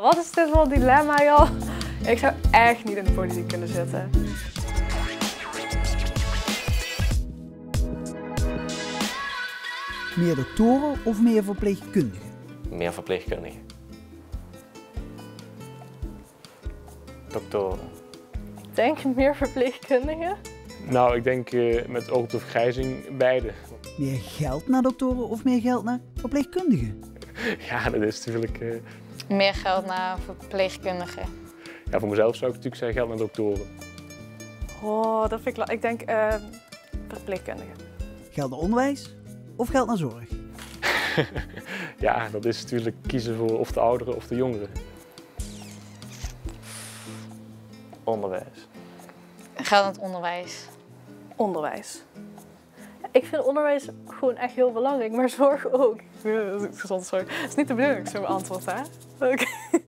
Wat is dit voor een dilemma, joh? Ik zou echt niet in de politiek kunnen zitten. Meer doktoren of meer verpleegkundigen? Meer verpleegkundigen. Doktoren. Ik denk meer verpleegkundigen. Nou, ik denk met oog op de vergrijzing beide. Meer geld naar doktoren of meer geld naar verpleegkundigen? Ja, dat is natuurlijk... Meer geld naar verpleegkundigen. Ja, voor mezelf zou ik natuurlijk zeggen geld naar doktoren. Oh, dat vind ik... Ik denk verpleegkundigen. Geld naar onderwijs of geld naar zorg? Ja, dat is natuurlijk kiezen voor of de ouderen of de jongeren. Onderwijs. Geld naar het onderwijs. Onderwijs. Ik vind onderwijs gewoon echt heel belangrijk, maar zorg ook. Dat is niet de bedoeling, zo'n antwoord, hè? Oké.